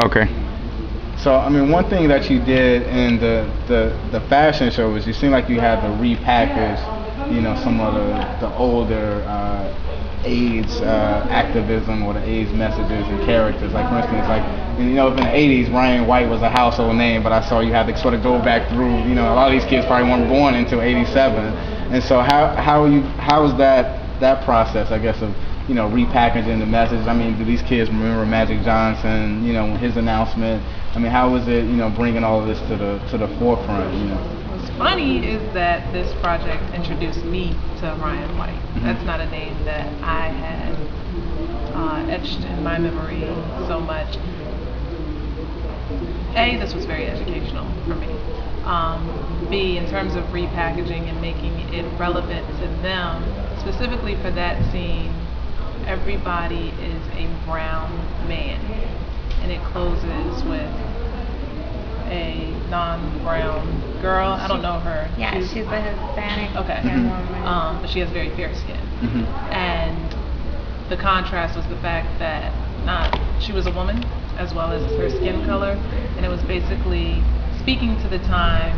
Okay. So, I mean, one thing that you did in the fashion show is you seemed like you had to repackage, some of the older AIDS activism or the AIDS messages and characters. Like, for instance, like, in the 80s, Ryan White was a household name, but I saw you had to sort of go back through, a lot of these kids probably weren't born until 87. And so how was that process, I guess, of repackaging the message? I mean, do these kids remember Magic Johnson, his announcement? I mean, how was it, bringing all of this to the forefront? What's funny is that this project introduced me to Ryan White. That's not a name that I had etched in my memory so much. A, this was very educational for me. B, in terms of repackaging and making it relevant to them, specifically for that scene, everybody is a brown man. And it closes with a non-brown girl. I don't know her. Yeah, she's a Hispanic young woman. but she has very fair skin. And the contrast was the fact that she was a woman as well as her skin color, and it was basically speaking to the time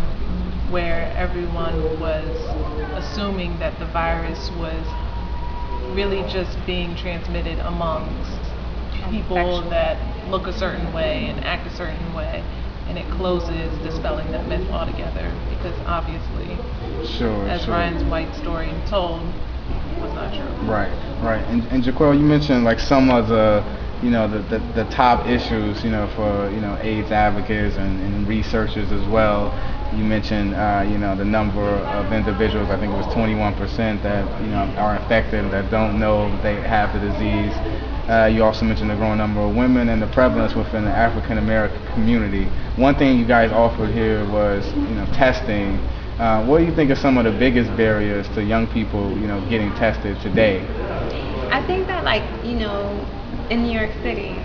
where everyone was assuming that the virus was really just being transmitted amongst people that look a certain way and act a certain way, and it closes dispelling that myth altogether, because obviously, as Ryan's White story told, was not true. Right. And Jaquel, you mentioned like some of the top issues, for AIDS advocates and researchers as well. You mentioned the number of individuals, I think it was 21% that are infected that don't know they have the disease. You also mentioned the growing number of women and the prevalence within the African American community. One thing you guys offered here was testing. What do you think are some of the biggest barriers to young people getting tested today? I think that in New York City,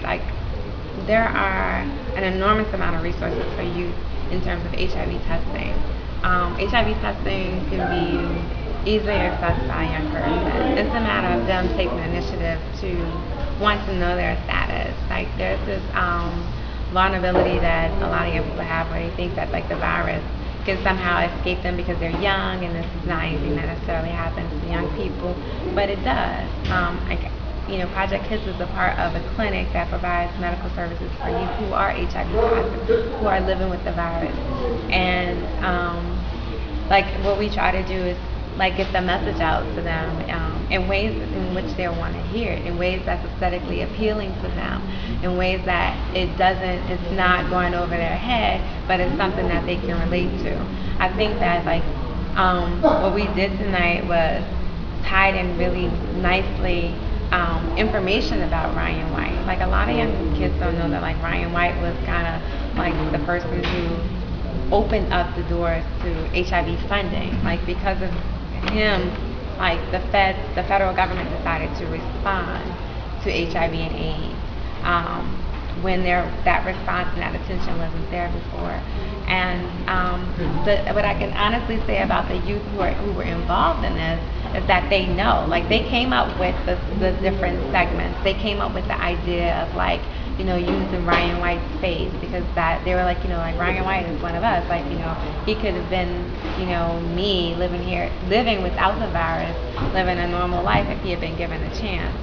there are an enormous amount of resources for youth in terms of HIV testing. HIV testing can be easily accessed by a young person. It's a matter of them taking the initiative to want to know their status. There's this vulnerability that a lot of young people have where they think that the virus can somehow escape them because they're young, and this is not anything that necessarily happens to young people, but it does. Project KISS is a part of a clinic that provides medical services for youth who are HIV positive, who are living with the virus. And what we try to do is get the message out to them in ways in which they want to hear it, in ways that's aesthetically appealing to them, in ways that it's not going over their head, but it's something that they can relate to. I think that what we did tonight was tied in really nicely information about Ryan White. A lot of young kids don't know that Ryan White was kind of the person who opened up the doors to HIV funding. Because of him, the federal government decided to respond to HIV and AIDS when that response and that attention wasn't there before. And what I can honestly say about the youth who were involved in this is that they know. They came up with the different segments. They came up with the idea of using Ryan White's face, because that they were Ryan White is one of us. He could have been me living without the virus, living a normal life if he had been given a chance.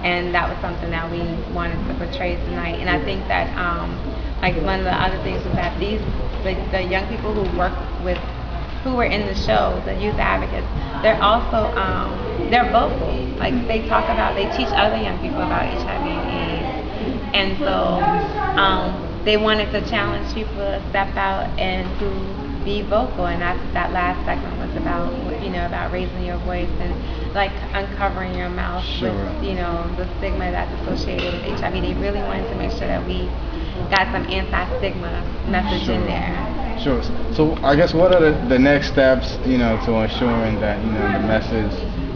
And that was something that we wanted to portray tonight. And I think that one of the other things was that the young people who were in the show, the youth advocates, they're also they're vocal. They teach other young people about HIV and AIDS, and so they wanted to challenge people to step out and to be vocal. And that last segment was about about raising your voice and uncovering your mouth with the stigma that's associated with HIV. They really wanted to make sure that we got some anti-stigma message in there. Sure. So I guess what are the next steps, to ensuring that the message,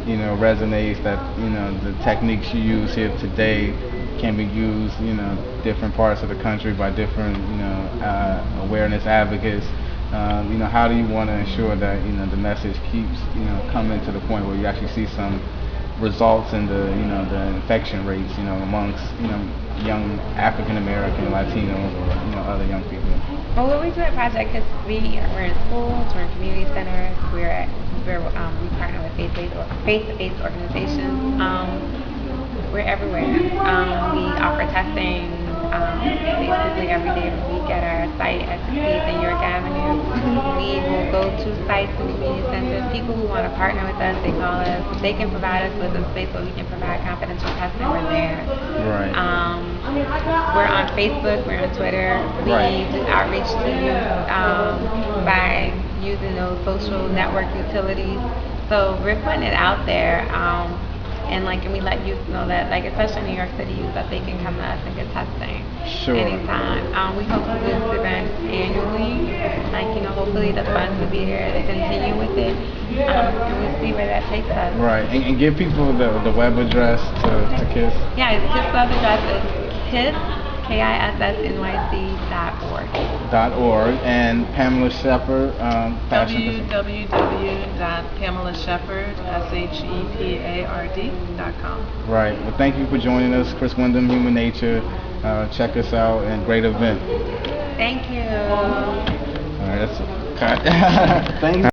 resonates, that the techniques you use here today can be used, different parts of the country by different, awareness advocates. How do you want to ensure that the message keeps coming to the point where you actually see some results in the the infection rates amongst young African American, Latinos, or other young people. Well, what we do at Project is we're in schools, we're in community centers, we partner with faith-based organizations. We're everywhere. We offer testing basically every day of the week at our site at 68th and York Avenue. We will go to sites and community centers. People who want to partner with us, they call us. They can provide us with a space where we can provide confidential testing. We're there. Right. We're on Facebook. We're on Twitter. We do outreach to you by using those social network utilities. So we're putting it out there. And we let youth know that, especially in New York City youth, that they can come to us and get testing anytime. We host this event annually. Hopefully the funds will be there to continue with it. And we'll see where that takes us. Right. And give people the web address to KISS. Yeah, the KISS web address is KISS.org. And Pamela Shepard, www.PamelaShepard.com. Right. Well, thank you for joining us, Chris Windham, Human Nature. Check us out, and great event. Thank you. All right, that's cut. Thanks.